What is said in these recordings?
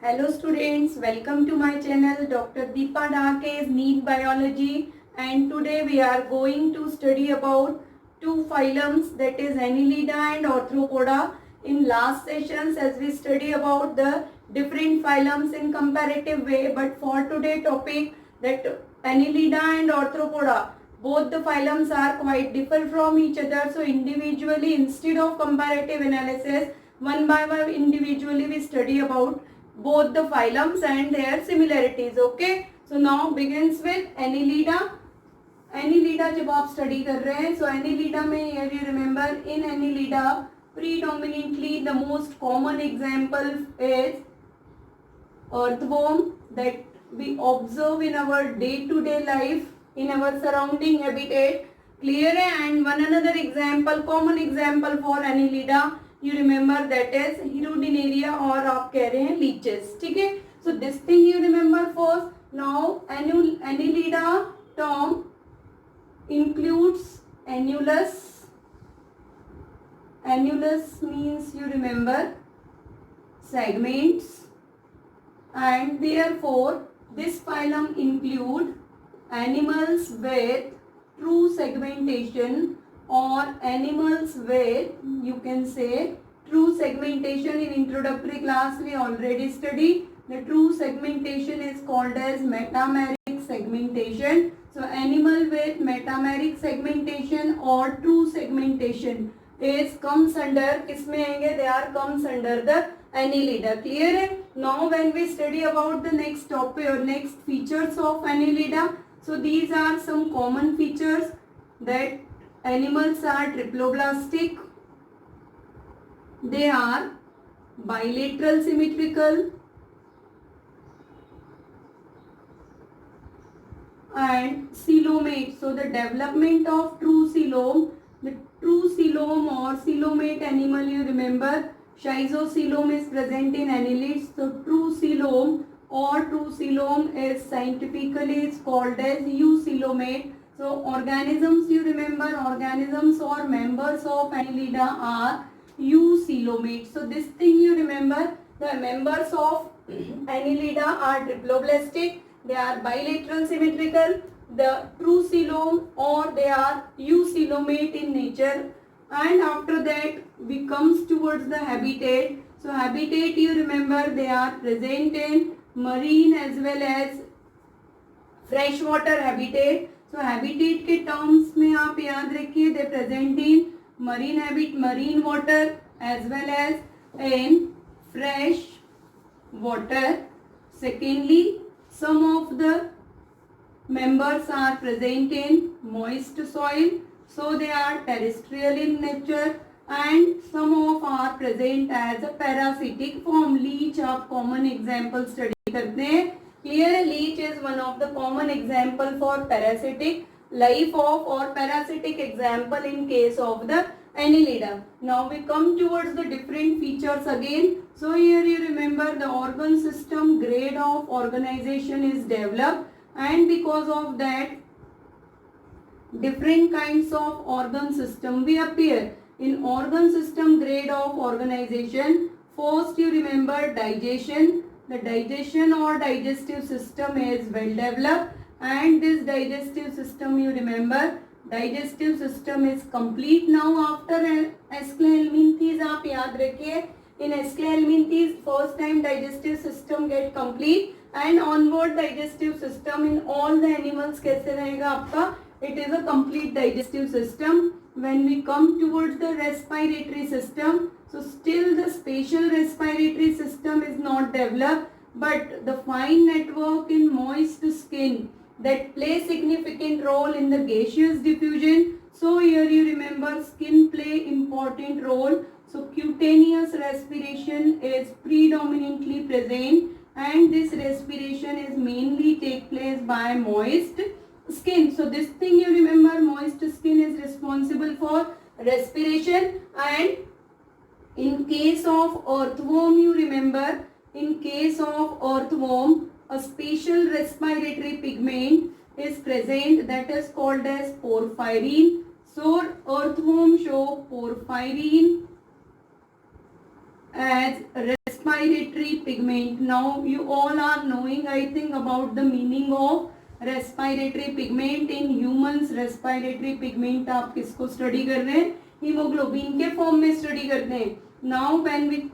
Hello students, welcome to my channel Dr. Deepa Dhake's NEET Biology, and today we are going to study about two phylums, that is Annelida and Arthropoda. In last sessions as we study about the different phylums in comparative way, but for today topic that Annelida and Arthropoda, both the phylums are quite different from each other, so individually instead of comparative analysis, one by one individually we study about both the phylums and their similarities. Okay, so now begins with Annelida. Annelida जब आप study कर रहे हैं, so Annelida में here you remember in Annelida predominantly the most common example is earthworm that we observe in our day-to-day life in our surrounding habitat. Clear है? And one another example, common example for Annelida you remember that is Hirudinaria और आप कह रहे हैं leeches. ठीक है? So this thing you remember first. Now Annelida term includes annulus. Annulus means you remember segments, and therefore this phylum include animals with true segmentation or animals with, you can say, true segmentation. In introductory class we already studied the true segmentation is called as metameric segmentation. So animal with metameric segmentation or true segmentation is comes under, किसमें आएंगे? They are comes under the Annelida. Clear है? Now when we study about the next topic or next features of Annelida, so these are some common features that animals are triploblastic, they are bilateral symmetrical, and coelomate. So the development of true coelom, the true coelom or coelomate animal, you remember schizocoelom is present in annelids. So true coelom or true coelom is scientifically is called as eucoelomate. So organisms, you remember organisms or members of Annelida are eucoelomate. So this thing you remember, the members of Annelida are triploblastic, they are bilateral symmetrical, the true coelom or they are eucoelomate in nature. And after that we comes towards the habitat. So habitat, you remember they are present in marine as well as freshwater habitat. So habitat के terms में आप याद रखिए, they present in marine water as well as in fresh water. Secondly, some of the members are present in moist soil, so they are terrestrial in nature, and some of are present as a parasitic form. Leech आप common example study करते हैं. Clear? Leech is one of the common example for parasitic life of or parasitic example in case of the Annelida. Now we come towards the different features again. So here you remember the organ system grade of organization is developed, and because of that different kinds of organ system we appear. In organ system grade of organization, first you remember digestion. The digestion or digestive system is well developed, and this digestive system, you remember, digestive system is complete. Now after Aschelminthes आप याद रखिए, in Aschelminthes first time digestive system get complete, and onward digestive system in all the animals कैसे रहेगा आपका? It is a complete digestive system. When we come towards the respiratory system, so still the spatial respiratory system is not developed, but the fine network in moist skin that play significant role in the gaseous diffusion. So here you remember skin play important role. So cutaneous respiration is predominantly present, and this respiration is mainly take place by moist skin. So this thing you remember, moist skin is responsible for respiration. And in case of earthworm, you remember, in case of earthworm, a special respiratory pigment is present that is called as porphyrin. So earthworm show porphyrin as respiratory pigment. Now you all are knowing, I think, about the meaning of respiratory pigment. In humans respiratory pigment आप किसको study कर रहे हैं? Haemoglobin के form में study करते हैं. Now when we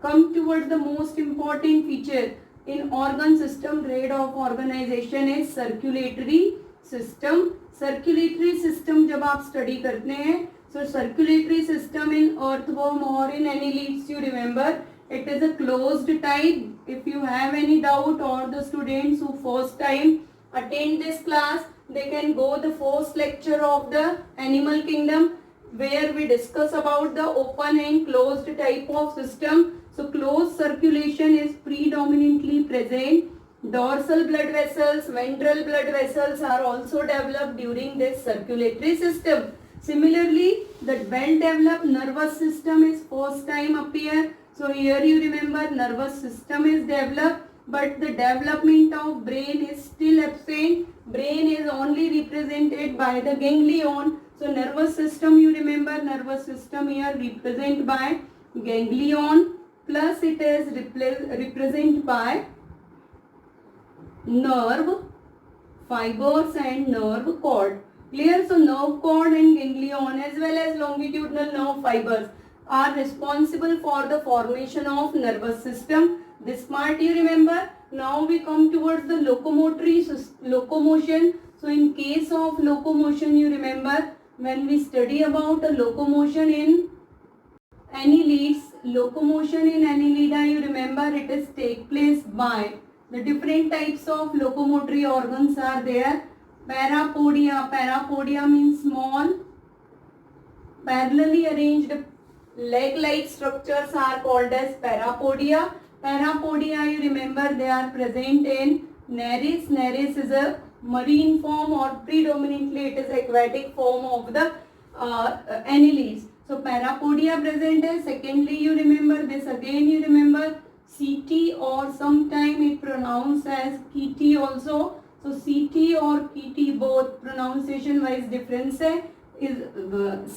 come towards the most important feature in organ system, grade of organization is circulatory system. Circulatory system जब आप स्टडी करते हैं, so circulatory system in earthworm or in annelids, you remember it is a closed type. If you have any doubt, or the students who first time attend this class, they can go the first lecture of the animal kingdom where we discuss about the open and closed type of system. So closed circulation is predominantly present. Dorsal blood vessels, ventral blood vessels are also developed during this circulatory system. Similarly, the well-developed nervous system is first time appear. So here you remember nervous system is developed, but the development of brain is still absent. Brain is only represented by the ganglion. So nervous system, you remember nervous system here represented by ganglion, plus it is represented by nerve fibers and nerve cord. Clear? So nerve cord and ganglion as well as longitudinal nerve fibers are responsible for the formation of nervous system. This part you remember. Now we come towards the locomotion. So in case of locomotion, you remember when we study about the locomotion in annelids, you remember it is take place by the different types of locomotory organs are there. Parapodia means small parallelly arranged leg-like structures are called as parapodia. Parapodia, you remember they are present in Nereis. Nereis is a marine form, or predominantly it is aquatic form of the annelids. So parapodia present is. Secondly, you remember this again, you remember CT, or sometime it pronounced as KT also. So CT or KT, both pronunciation wise difference है. Is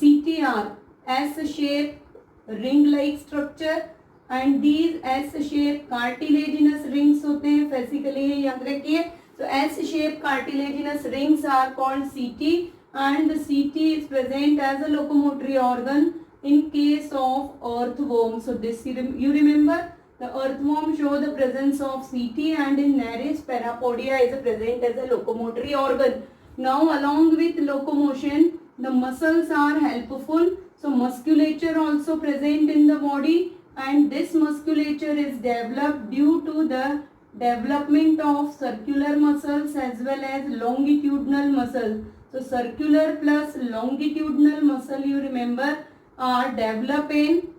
CT are S-shaped ring-like structure, and these S-shaped cartilaginous rings होते हैं. Fascically याद रखिए. So S-shaped cartilaginous rings are called CT, and the CT is present as a locomotory organ in case of earthworm. So this you remember. The earthworm show the presence of CT, and in Nereis parapodia is present as a locomotory organ. Now along with locomotion, the muscles are helpful. So musculature also present in the body, and this musculature is developed due to the development of circular muscles as well as longitudinal muscles. So circular plus longitudinal muscle, you remember, are developed in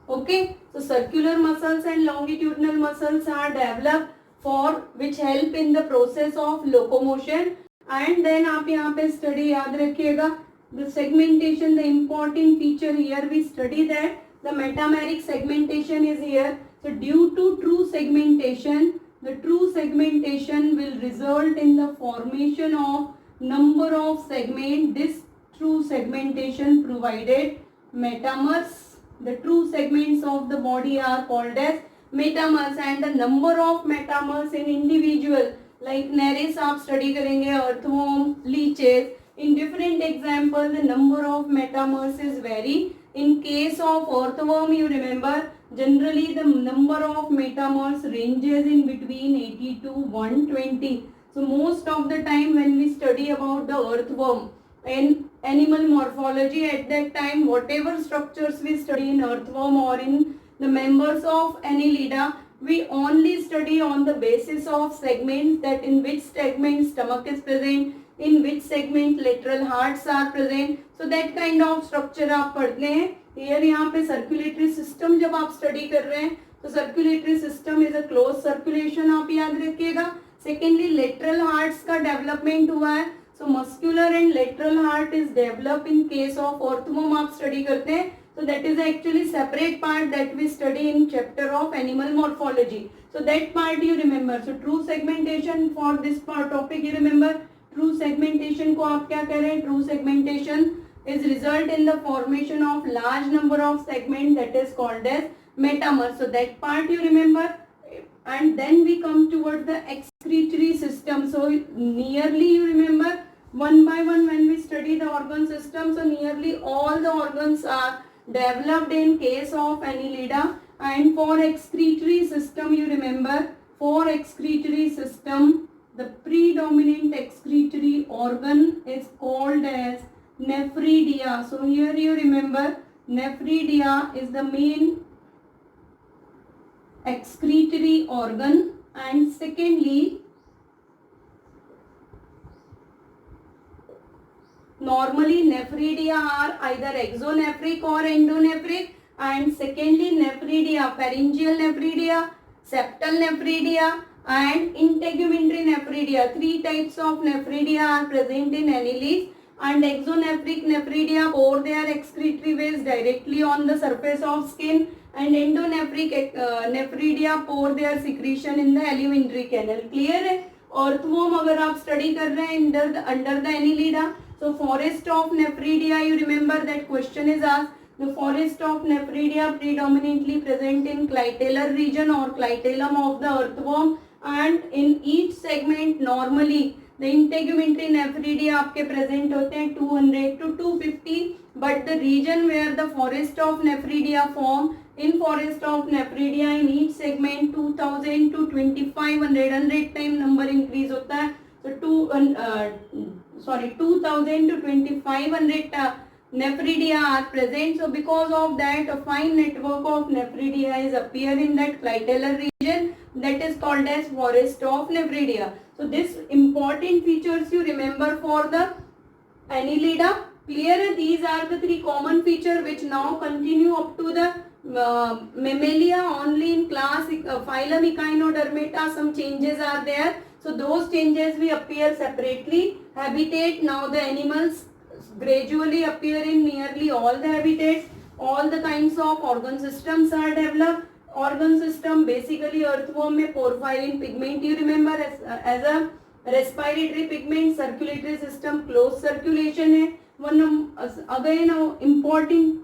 okay. So circular muscles and longitudinal muscles are developed for which help in the process of locomotion. And then आप यहाँ पे study याद रखिएगा the segmentation, the important feature here we study that the metameric segmentation is here. So due to true segmentation, the true segmentation will result in the formation of number of segments. This true segmentation provided metamers. The true segments of the body are called as metamers, and the number of metamers in individual like Nereis आप study करेंगे, earthworm, leeches. In different example, the number of metamers is vary. In case of earthworm, you remember generally the number of metamers ranges in between 80 to 120. So most of the time when we study about the earthworm in animal morphology, at that time whatever structures we study in earthworm or in the members of Annelida, we only study on the basis of segments, that in which segment stomach is present, in which segment lateral hearts are present. So that kind of structure आप पढ़ते हैं. Here यहाँ पे circulatory system जब आप study कर रहे हैं, तो circulatory system is a closed circulation, आप याद रखिएगा. Secondly, lateral hearts का development हुआ है. So muscular and lateral heart is developed in case of earthworm आप study करते हैं. So that is actually separate part that we study in chapter of animal morphology. So that part you remember. So true segmentation for this part topic you remember. True segmentation को आप क्या कह रहे हैं? True segmentation is result in the formation of large number of segment that is called as metamer. So that part you remember. And then we come towards the excretory system. So nearly you remember one by one when we study the organ system. So nearly all the organs are developed in case of Annelida. And for excretory system you remember, for excretory system the predominant excretory organ is called as nephridia. So here you remember nephridia is the main excretory organ. And secondly, normally nephridia are either exonephric or endonephric, and secondly nephridia, pharyngeal nephridia, septal nephridia and integumentary nephridia. Three types of nephridia are present in annelids. And exonephric nephridia pour their excretory waste directly on the surface of skin, and endonephric nephridia pour their secretion in the alimentary canal. Clear है? Earthworm अगर आप study कर रहे हैं under the annelida, so forest of nephridia, you remember that question is asked. The forest of nephridia predominantly present in clitellar region or clitellum of the earthworm, and in each segment normally the integumentary nephridia आपके present होते हैं 200 to 250, but the region where the forest of nephridia form, in forest of nephridia in each segment 2000 to 2500 100 time number increase होता है. So 2000 to 2500 nephridia are present. So because of that a fine network of nephridia is appear in that clitellar region, that is called as forest of nephridia. So this important features you remember for the annelida. Clear? These are the three common features which now continue up to the mammalia. Only in class phylum Echinodermata some changes are there. So those changes will appear separately. Habitat, now the animals gradually appear in nearly all the habitats. All the kinds of organ systems are developed. Organ system basically earthworm में porphyrin pigment you remember as a respiratory pigment, circulatory system closed circulation है. One again important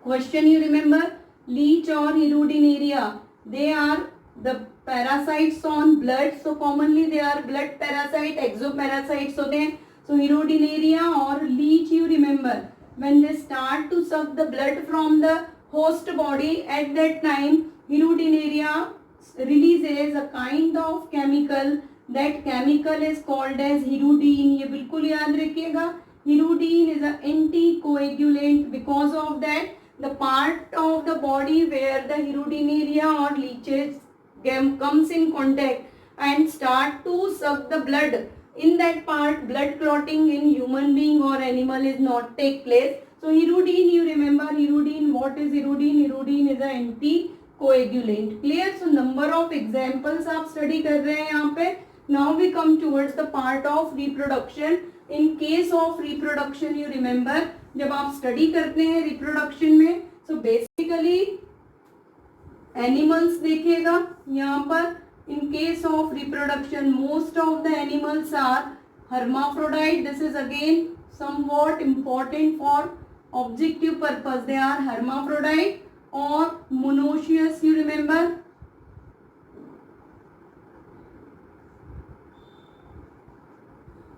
question you remember, leech or hirudinaria, they are the parasites on blood. So commonly they are blood parasite, exoparasites होते हैं. So hirudinaria or leech you remember, when they start to suck the blood from the host body, at that time hirudinaria releases a kind of chemical. That chemical is called as hirudine. ये बिल्कुल याद रखिएगा. Hirudine is an anticoagulant. Because of that the part of the body where the hirudinaria or leeches comes in contact and start to suck the blood, in that part blood clotting in human being or animal is not take place. So hirudine you remember, hirudine, what is hirudine? Hirudine is an anticoagulant. Clear? So number of examples आप study कर रहे हैं यहाँ पे. Now we come towards the part of reproduction. In case of reproduction you remember, जब आप study करते हैं reproduction में, so basically animals देखिएगा यहाँ पर. In case of reproduction most of the animals are hermaphrodite. This is again somewhat important for objective purpose. They are hermaphrodite or monoecious you remember.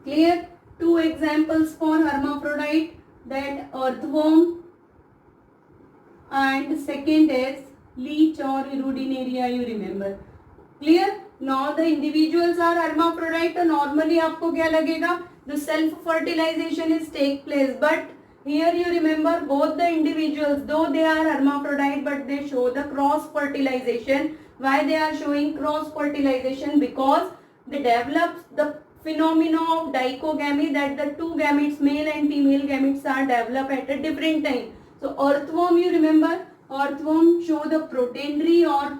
Clear? Two examples for hermaphrodite, that earthworm and second is leech or hirudinaria you remember. Clear? Now the individuals are hermaphrodite, तो normally आपको क्या लगेगा, the self fertilization is take place, but here you remember both the individuals though they are hermaphrodite but they show the cross fertilization. Why they are showing cross fertilization? Because they develop the phenomena of dichogamy, that the two gametes, male and female gametes are developed at a different time. So earthworm you remember, earthworm show the protandry or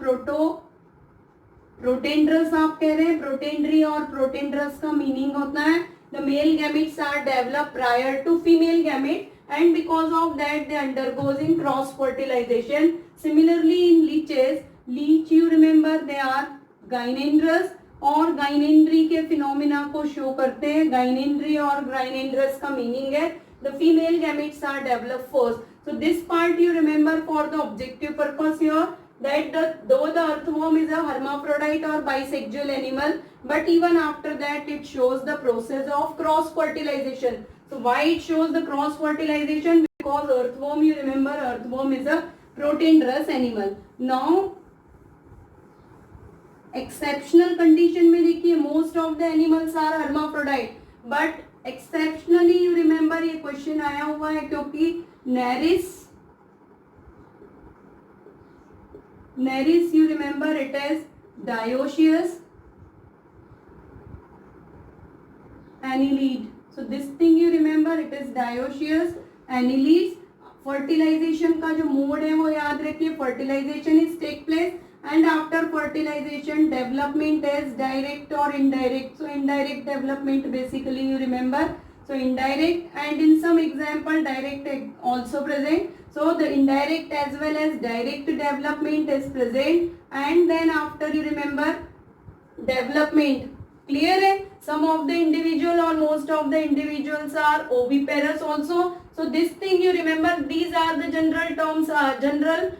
protandrous आप कह रहे हैं. protandry और protandrous का meaning होता है the male gametes are developed prior to female gamete, and because of that they undergoes in cross fertilization. Similarly in leeches, leech you remember they are gynandrous और गाइनेंड्री के फिनोमिना को show करते हैं. गाइनेंड्री और गाइनेंड्रस का मीनिंग है the female gametes are developed first. So this part you remember for the objective purpose here, that though the earthworm is a hermaphrodite or bisexual animal, but even after that it shows the process of cross fertilization. So why it shows the cross fertilization? Because earthworm, you remember earthworm is a proteinderous animal. Now exceptional condition में देखिए most of the animals are hermaphrodite, but exceptionally you remember ये question आया हुआ है क्योंकि Nereis you remember it as dioecious annelid. So this thing you remember it is dioecious annelids. Fertilization का जो mode है वो याद रखिए, fertilization is take place and after fertilization development is direct or indirect. So indirect development basically you remember. So indirect, and in some example direct also present. So the indirect as well as direct development is present, and then after you remember development. Clear है? Some of the individual or most of the individuals are oviparous also. So this thing you remember, these are the general terms, general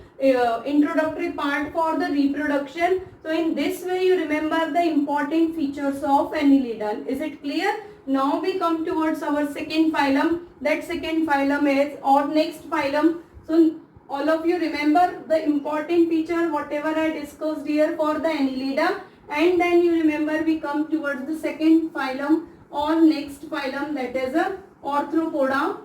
introductory part for the reproduction. So in this way you remember the important features of Annelida. Is it clear? Now we come towards our second phylum. That second phylum is, or next phylum. So all of you remember the important feature whatever I discussed here for the Annelida, and then you remember we come towards the second phylum or next phylum, that is a Arthropoda.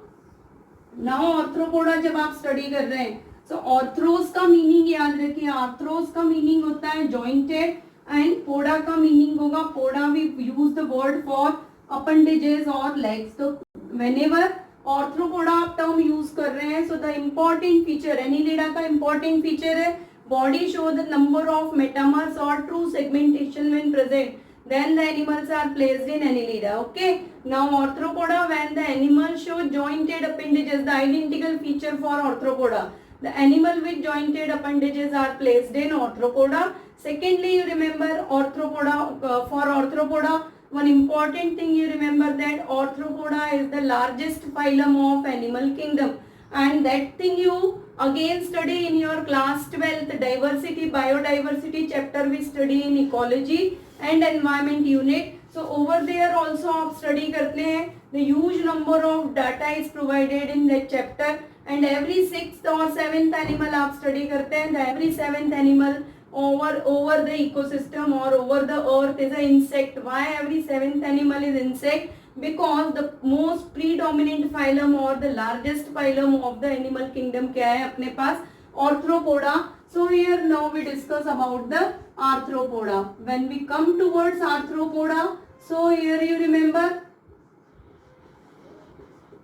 Now Arthropoda जब आप study कर रहे हैं, so arthros का meaning याद रखिए. Arthros का meaning होता है jointed, and poda का meaning होगा, poda we use the word for appendages or legs. So whenever arthropoda आप term use कर रहे हैं, so the important feature Annelida का important feature है body show the number of metamers or true segmentation when present, then the animals are placed in Annelida. Okay, now arthropoda, when the animal show jointed appendages, the identical feature for arthropoda, the animal with jointed appendages are placed in arthropoda. Secondly you remember arthropoda, for arthropoda one important thing you remember that arthropoda is the largest phylum of animal kingdom, and that thing you again study in your class 12th diversity biodiversity chapter. We study in ecology and environment unit. So over there also आप study करते हैं, the huge number of data is provided in that chapter, and every 6th or 7th animal आप study करते हैं, the every 7th animal over the ecosystem or over the earth is an insect. Why every 7th animal is insect? Because the most predominant phylum or the largest phylum of the animal kingdom क्या है अपने पास? Arthropoda. So here now we discuss about the arthropoda. When we come towards arthropoda, so here you remember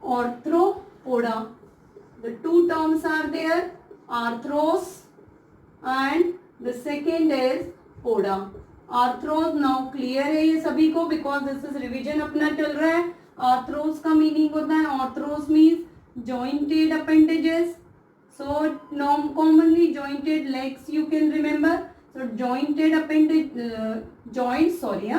arthropoda. The two terms are there, arthros and the second is poda. Arthros now clear है ये सभी को, because this is revision अपना चल रहा है. आर्थ्रोज का meaning होता है, arthros means jointed appendages. So नॉम commonly jointed legs you can remember. So jointed appendage joint, sorry,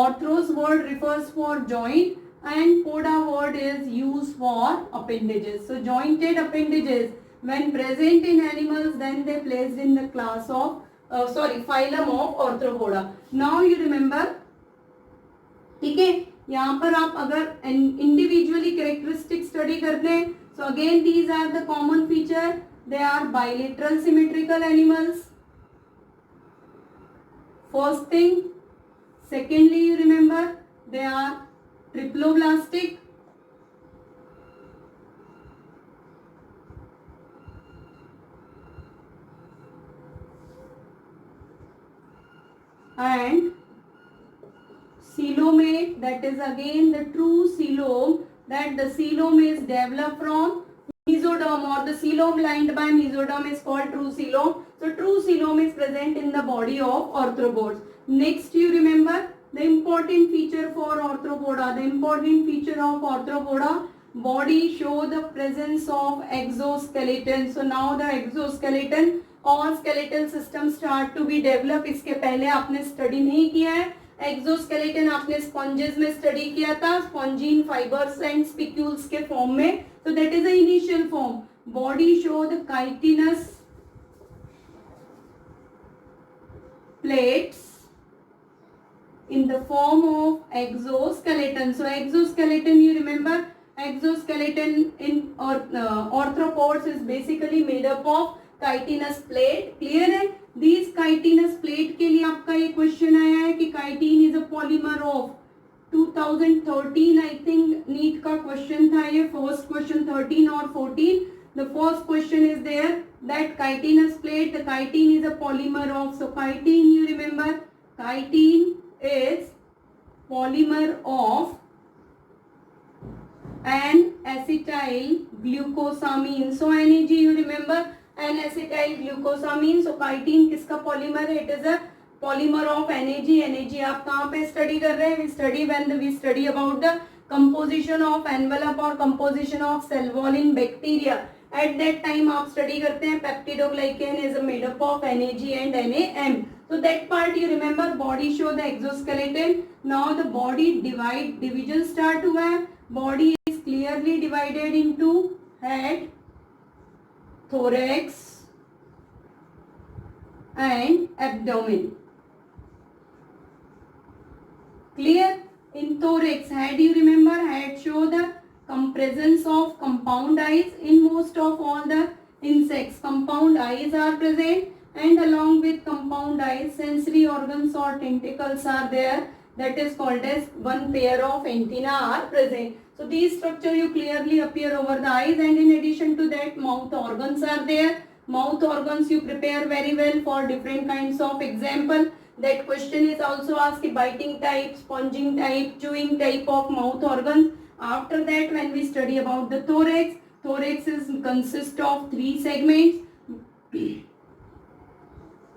arthros word refers for joint and poda word is used for appendages. So jointed appendages when present in animals, then they placed in the class of phylum of arthropoda. Now you remember, ठीक है, यहाँ पर आप अगर individually characteristic study करते हैं, so again these are the common feature. They are bilateral symmetrical animals. First thing. Secondly you remember they are triploblastic. And coelomate, that is again the true coelom, that the coelom is developed from mesoderm, or the coelom lined by mesoderm is called true coelom. So true coelom is present in the body of arthropods. Next you remember the important feature for arthropoda. The important feature of arthropoda, body show the presence of exoskeleton. So now the exoskeleton और skeletal system start to be develop. इसके पहले आपने study नहीं किया है, exoskeleton आपने sponges में study किया था, स्पॉन्जीन फाइबर्स एंड स्पिक्यूल्स के फॉर्म में. So that is the initial form. Body show the chitinous plates in the form of exoskeleton. So exoskeleton, you remember, exoskeleton in arthropods is basically made up of chitinous plate. Clear है? These chitinous plate के लिए आपका ये question आया है कि chitin is a polymer of 2013 I think NEET का question था ये, फर्स्ट क्वेश्चन 13 और 14. The first question is there that chitinous plate, the chitin is a polymer of, so chitin, you remember, chitin is polymer of an acetyl glucosamine. So NAG, you remember, an acetyl glucosamine. So chitin किसका polymer है? It is a polymer of NAG. NAG आप कहाँ पे study कर रहे हैं? We study when we study about the composition of envelope or composition of cell wall in bacteria. At that time आप study करते हैं peptidoglycan is made up of NAG and NAM. So that part you remember. Body show the exoskeleton. Now the body division start हुआ है. Body is clearly divided into head, thorax and abdomen. Clear? In thorax, head, you remember, head show the presence of compound eyes. In most of all the insects, compound eyes are present, and along with compound eyes, sensory organs or tentacles are there. That is called as one pair of antenna are present. So these structure you clearly appear over the eyes, and in addition to that, mouth organs are there. Mouth organs you prepare very well for different kinds of example. That question is also asked, biting type, sponging type, chewing type of mouth organs. After that, when we study about the thorax, thorax is consist of three segments: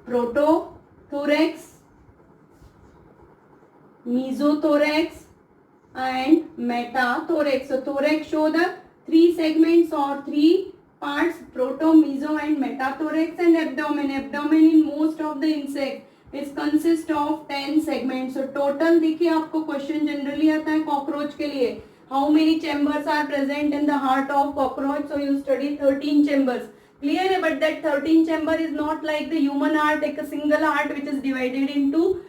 protothorax, mesothorax and metathorax. So thorax show the three segments or three parts: proto, meso and metathorax. And abdomen, abdomen in most of the insects it consists of 10 segments. So total देखिए आपको question generally आता है cockroach के लिए, how many chambers are present in the heart of cockroach? So you study 13 chambers. Clear है? But that 13 chamber is not like the human heart, like a single heart which is divided into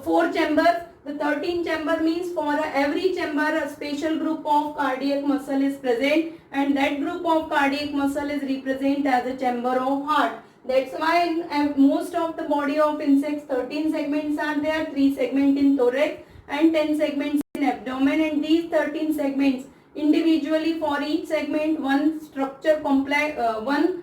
4 chambers. The 13 chamber means for every chamber a special group of cardiac muscle is present, and that group of cardiac muscle is represented as a chamber of heart. That's why in most of the body of insects 13 segments are there, 3 segments in thorax and 10 segments in abdomen. And these 13 segments individually, for each segment one structure complex, one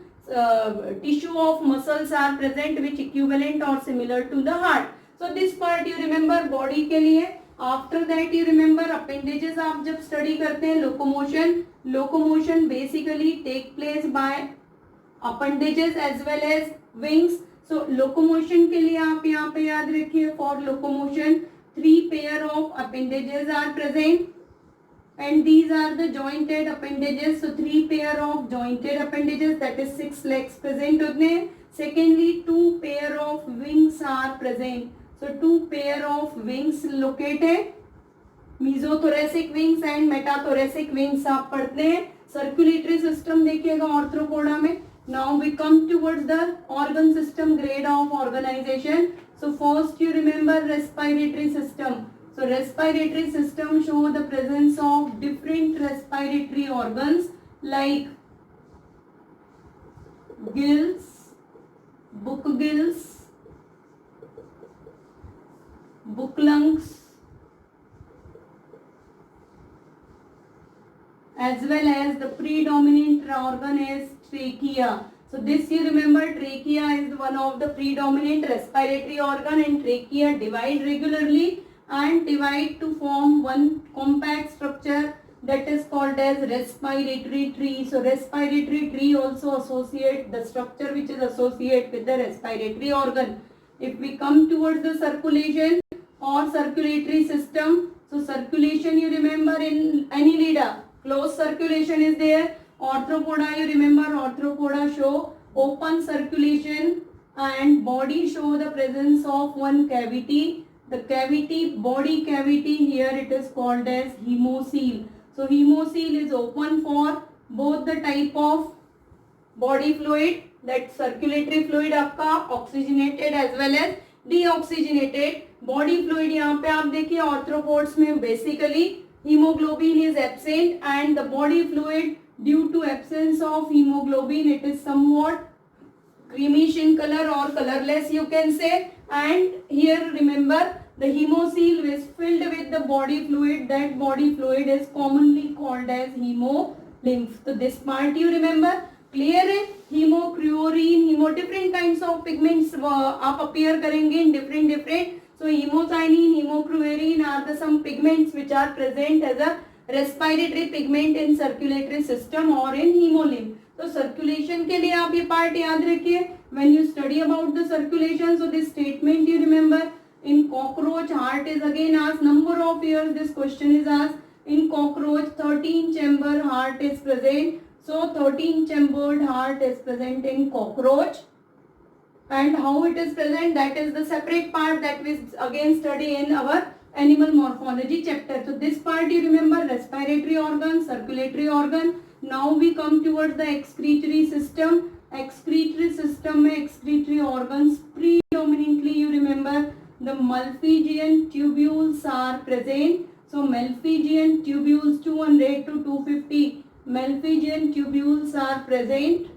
tissue of muscles are present which equivalent or similar to the heart. So this part you remember body के लिए. After that you remember appendages. आप जब study करते हैं locomotion basically take place by appendages as well as wings. So locomotion के लिए आप यहाँ पे याद रखिए, for locomotion 3 pair of appendages are present, and these are the jointed appendages. So 3 pair of jointed appendages, that is 6 legs present होते हैं. Secondly, 2 pair of wings are present. So 2 pair of wings locate है, mesothoracic wings and metathoracic wings आप पढ़ते हैं. Circulatory system देखिएगा Arthropoda में. Now we come towards the organ system grade of organization. So first you remember respiratory system. So respiratory system show the presence of different respiratory organs like gills, book gills, book lungs, as well as the predominant organ is trachea. So this you remember, trachea is one of the predominant respiratory organ, and trachea divide regularly and divide to form one compact structure that is called as respiratory tree. So respiratory tree also associate the structure which is associated with the respiratory organ. If we come towards the circulation or circulatory system, so circulation you remember in Annelida, closed circulation is there. Arthropoda you remember, arthropoda show open circulation, and body show the presence of one cavity the cavity, body cavity, here it is called as hemocoel. So hemocoel is open for both the type of body fluid, that circulatory fluid आपका oxygenated as well as deoxygenated body fluid. यहाँ पे आप देखिए arthropods में basically hemoglobin is absent and the body fluid, due to absence of hemoglobin, it is somewhat creamish in color or colorless you can say. And here remember, the hemocoel is filled with the body fluid. That body fluid is commonly called as hemolymph. So this part you remember. Clear है? Hemochromine, different kinds of pigments आप appear करेंगे in different. So hemocyanin, hemochromine are the some pigments which are present as a respiratory pigment in circulatory system or in hemolymph. तो circulation के लिए आप ये part याद रखिए. When you study about the circulation, so this statement you remember. In cockroach, heart is again asked. Number of years this question is asked. In cockroach, 13 chamber heart is present. So 13 chambered heart is present in cockroach. And how it is present, that is the separate part that we again study in our animal morphology chapter. So this part you remember, respiratory organ, circulatory organ. Now we come towards the excretory system. Excretory system में excretory organs predominantly you remember the Malpighian tubules are present. So Malpighian tubules 200 to 250 Malpighian tubules are present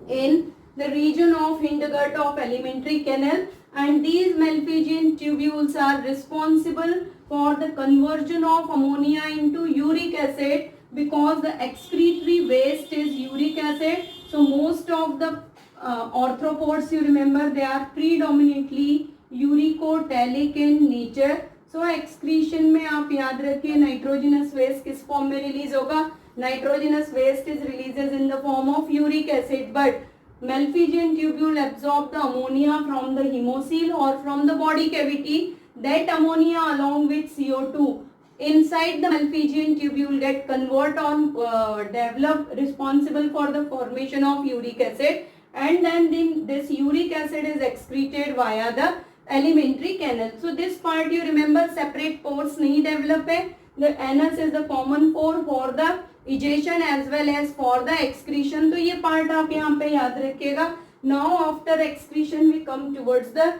in the region of hindgut of alimentary canal, and these Malpighian tubules are responsible for the conversion of ammonia into uric acid, because the excretory waste is uric acid. So most of the arthropods you remember, they are predominantly uricotalic in nature. So excretion में आप याद रखिए nitrogenous waste किस form में release होगा. Nitrogenous waste is releases in the form of uric acid, but Malpighian tubule absorb the ammonia from the hemocoel or from the body cavity. That ammonia along with CO2 inside the Malpighian tubule get convert or develop responsible for the formation of uric acid, and then this uric acid is excreted via the alimentary canal. So this part you remember, separate pores नहीं develop है. The anus is the common pore for the ejection as well as for the excretion. तो ये part आप यहाँ पे याद रखिएगा. Now after excretion we come towards the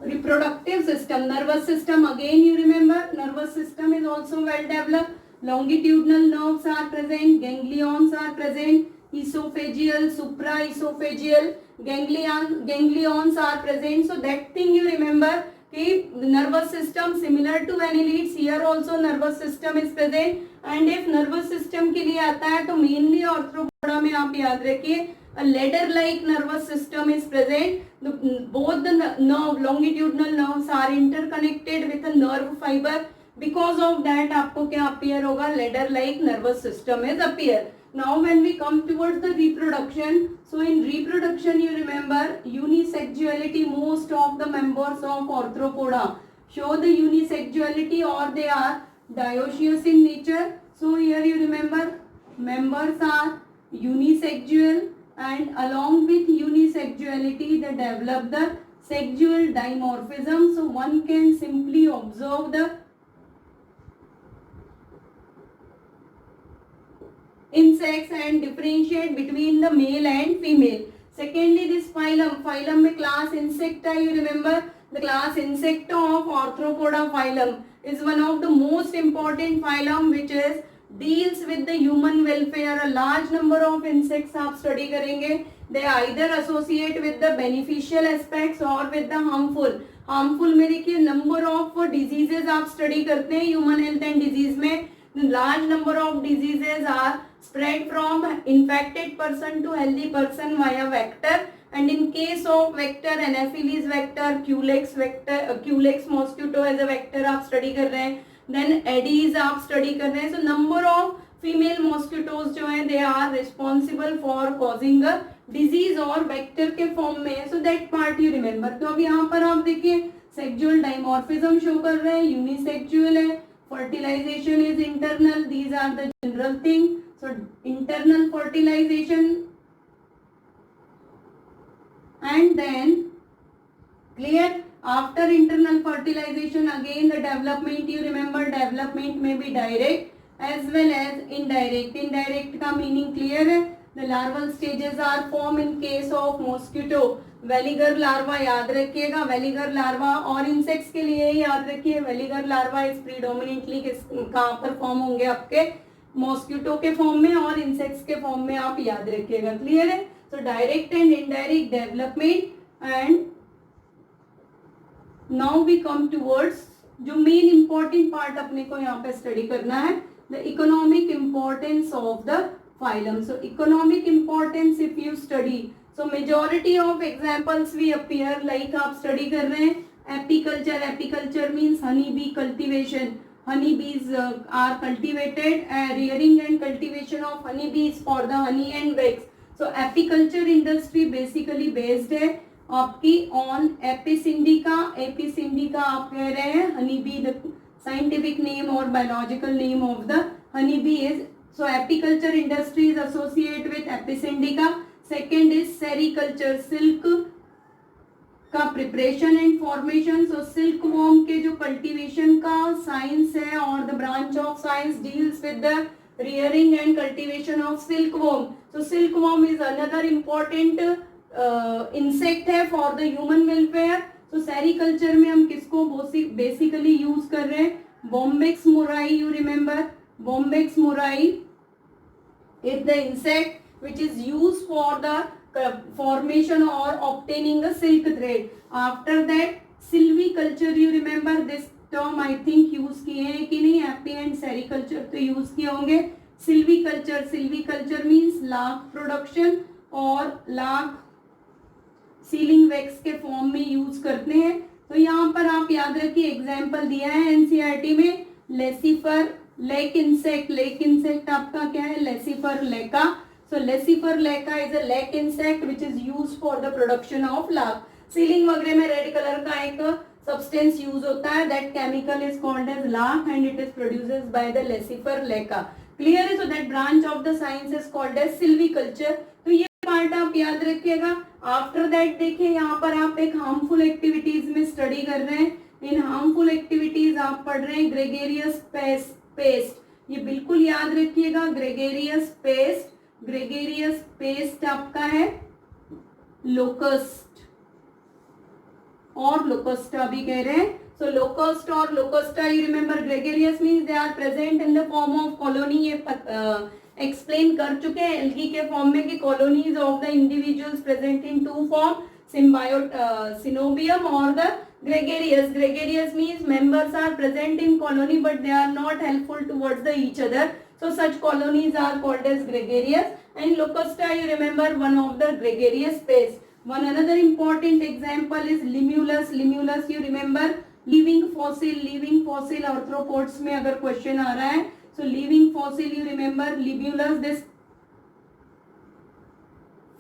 reproductive system. Nervous system again you remember, nervous system is also well developed. Longitudinal nerves are present, ganglions are present, esophageal, supraesophageal ganglions are present. So that thing you remember, कि nervous system similar to annelids, here also nervous system is present. And if nervous system के लिए आता है तो mainly arthropoda में आप याद रखिए a ladder like nervous system is present. Both the nerve, longitudinal nerves are interconnected with a nerve fiber. Because of that आपको क्या appear होगा, ladder like nervous system is appear. Now when we come towards the reproduction, so in reproduction you remember unisexuality. Most of the members of arthropoda show the unisexuality or they are dioecious in nature. So here you remember members are unisexual, and along with unisexuality they develop the sexual dimorphism. So one can simply observe the insects and differentiate between the male and female. Secondly, this phylum में class Insecta you remember, the class Insecta of arthropoda phylum is one of the most important phylum which is deals with the human welfare. A large number of insects आप study करेंगे, they either associate with the beneficial aspects or with the harmful. Harmful में देखिए number of diseases आप study करते हैं human health and disease में. The large number of diseases are spread from infected person to healthy person via vector, and in case of vector Anopheles vector, Culex mosquito as a vector आप study कर रहे हैं, then Aedes आप study कर रहे हैं. So number of female mosquitoes जो हैं they are responsible for causing a disease और vector के form में है. So that part you remember. तो अब यहाँ पर आप देखिए sexual dimorphism show कर रहे हैं, unisexual है, fertilization is internal. These are the general thing. So internal fertilization, and then Clear? After internal fertilization, again the development, you remember development may be direct as well as indirect. Indirect का meaning clear है? The larval stages are formed in case of mosquito. Veliger larva याद रखिएगा, veliger larva, और insects के लिए याद रखिए veliger larva is predominantly कहाँ पर फॉर्म होंगे आपके मॉस्किटो के फॉर्म में और इंसेक्ट्स के फॉर्म में, आप याद रखिएगा. क्लियर है? So direct and indirect development. And now we come towards जो मेन इंपॉर्टेंट पार्ट अपने को यहाँ पे स्टडी करना है, the economic importance of the phylum. So economic importance if you study, so majority of examples we appear, like आप study कर रहे हैं apiculture. Apiculture means honey bee cultivation. Honey bees are cultivated, rearing and cultivation of honey bees for the honey and wax. So apiculture industry basically based है आपकी on एपिसिंडिका. एपिसिंडिका आप कह रहे हैं honey bee, the scientific name और biological name of the honey bee is. So apiculture industry is associate with apis indica. Second is sericulture, silk का preparation and formation. So silk worm के जो कल्टीवेशन का science है और the branch of science deals with the rearing and cultivation of silkworm. So silkworm is another important insect है for the human welfare. तो sericulture में हम किसको बेसिकली यूज कर रहे हैं? Bombyx mori. You remember bombyx mori is the insect which is use for the formation और obtaining the silk thread. After that silviculture. You remember this term I think use किए हैं कि नहीं? Api and sericulture तो use किए होंगे. Silviculture, silviculture means lac production और lac sealing wax के फॉर्म में यूज करते हैं. तो यहाँ पर आप याद रखिए एग्जाम्पल दिया है एनसीईआरटी में, Laccifer lake insect. Lake insect आपका क्या है? लेसिफर लेका. सो लेसिफर लेका is a lake insect which is use for the production of lakh. Ceiling वगैरह में रेड कलर का एक सब्सटेंस यूज होता है, that chemical is called as lac and it is produces by the laccifer lacca. Clear है? So that branch of the science is called as silviculture. तो ये part आप याद रखिएगा. आफ्टर दैट देखिए यहाँ पर आप एक हार्मफुल एक्टिविटीज में स्टडी कर रहे हैं. इन हार्मफुल एक्टिविटीज आप पढ़ रहे हैं ग्रेगेरियस पेस्ट. ये बिल्कुल याद रखिएगा, ग्रेगेरियस पेस्ट. ग्रेगेरियस पेस्ट आपका है लोकस्ट और लोकस्टा भी कह रहे हैं. सो लोकस्ट और locusta, you remember gregarious means they are present in the form of colony. ये एक्सप्लेन कर चुके हैं एल्गी के फॉर्म में कि colonies of the individuals present in two form, symbiote coenobium और the gregarious. Gregarious means members are present in colony but they are not helpful towards the each other. So such colonies are called as gregarious. And locusta, you remember, one of the gregarious pest. One another important example is limulus. Limulus, you remember, living fossil. Living fossil arthropods में अगर question आ रहा है, so living fossil, you remember, limulus. This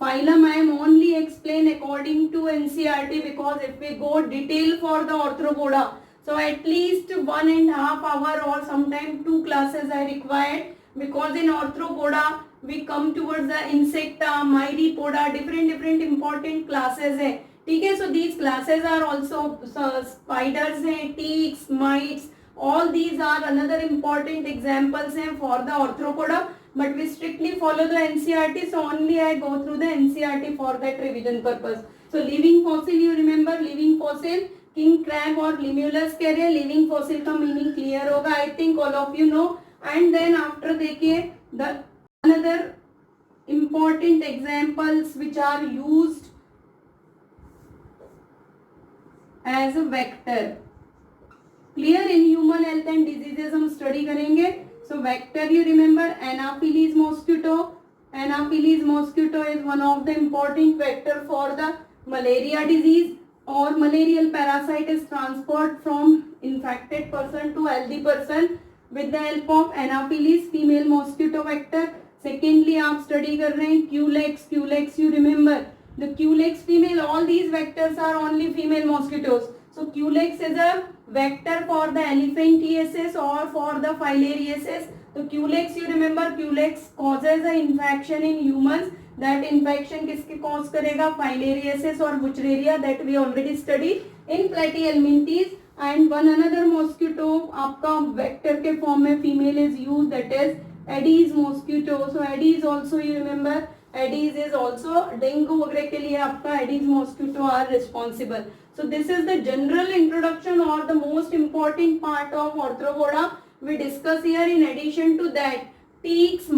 phylum I am only explain according to NCERT because if we go detail for the arthropoda, so at least 1.5 hours or sometime 2 classes I required, because in arthropoda we come towards the insecta, myripoda, different important classes है. ठीक है? So these classes are also spiders हैं, ticks, mites, all these are another important examples हैं for the arthropoda. But we strictly follow the NCERT, so only I go through the NCERT for that revision purpose. So living fossil, you remember, living fossil king crab और limulus कह रहे हैं. Living fossil का meaning clear होगा, I think all of you know. And then after देखिए the another important examples which are used as a vector. Clear? In human health and diseases हम study करेंगे. So vector, you remember, anopheles mosquito. Anopheles mosquito is one of the important vector for the malaria disease. Or malarial parasite is transferred from infected person to healthy person with the help of Anopheles female mosquito vector. Secondly, आप study कर रहे हैं Culex. Culex, you remember, the Culex female. All these vectors are only female mosquitoes. So Culex is a vector for the elephantiasis or for the filariasis. So Culex, you remember, Culex causes an infection in humans that infection किसके cause करेगा, filariasis और wuchereria, that we already study in platyhelminthes. And one another mosquito आपका vector के form में female is use, that is aedes mosquito. So aedes also you remember, aedes is also dengue वगैरह के लिए आपका aedes mosquito are responsible. So this is the general introduction or the most important part of arthropoda we discuss here. In addition to that, ticks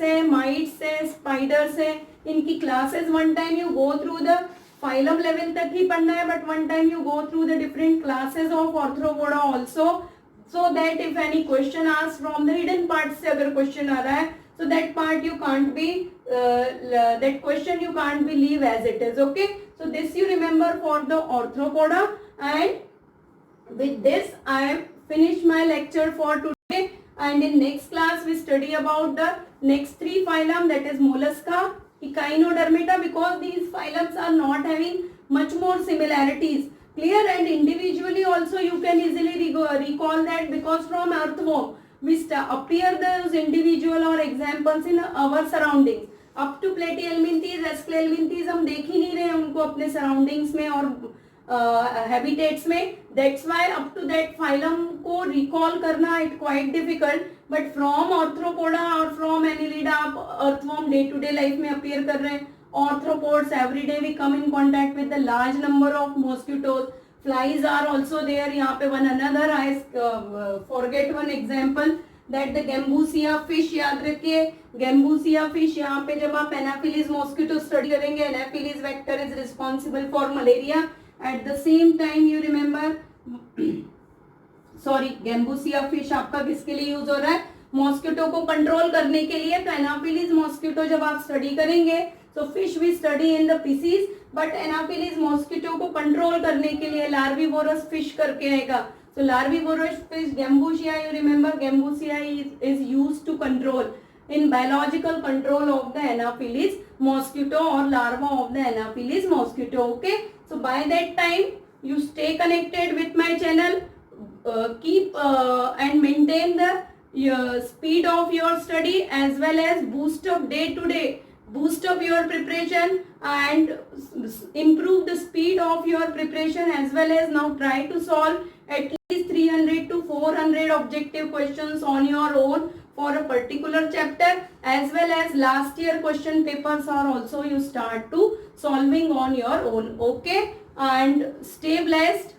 है, mites है, spiders है, इनकी classes one time you go through the phylum level तक ही पढ़ना है, but one time you go through the different classes of arthropoda also, so that if any question asked from the hidden parts से अगर question आ रहा है, so that part you can't be that question you can't be leave as it is. Okay, so this you remember for the arthropoda. And with this I have finished my lecture for today, and in next class we study about the next three phylum, that is mollusca, echinodermata, because these phylums are not having much more similarities. Clear? And individually also you can easily recall that, because from earthworm we appear those individual or examples in our surroundings. Up to platyhelminthes, asclehelminthes हम देख ही नहीं रहे हैं उनको अपने surroundings में और habitats में. That's why up to that phylum को recall करना it quite difficult. But from arthropoda or from annelida आप earthworm day to day life में appear कर रहे हैं. Arthropods every day we come in contact with the large number of mosquitoes. Flies are also there. यहाँ पे one another I forget one example, that the Gambusia fish, याद रखिए Gambusia fish. यहाँ पे जब आप Anopheles mosquito study करेंगे, Anopheles vector is responsible for malaria. At the same time you remember sorry, Gambusia fish आपका किसके लिए यूज हो रहा है, मॉस्किटो को कंट्रोल करने के लिए. तो Anopheles mosquito जब आप स्टडी करेंगे, so fish we study in the species, but Anopheles mosquito को कंट्रोल करने के लिए larvivorous fish करके आएगा. So larvivorous fish Gambusia, you remember Gambusia is used to control in biological control of the Anopheles mosquito or larva of the Anopheles mosquito. Okay, so by that time you stay connected with my channel, keep and maintain the speed of your study, as well as boost up day to day, boost up your preparation and improve the speed of your preparation, as well as now try to solve at least 300 to 400 objective questions on your own for a particular chapter, as well as last year question papers are also you start to solving on your own. Okay, and stay blessed.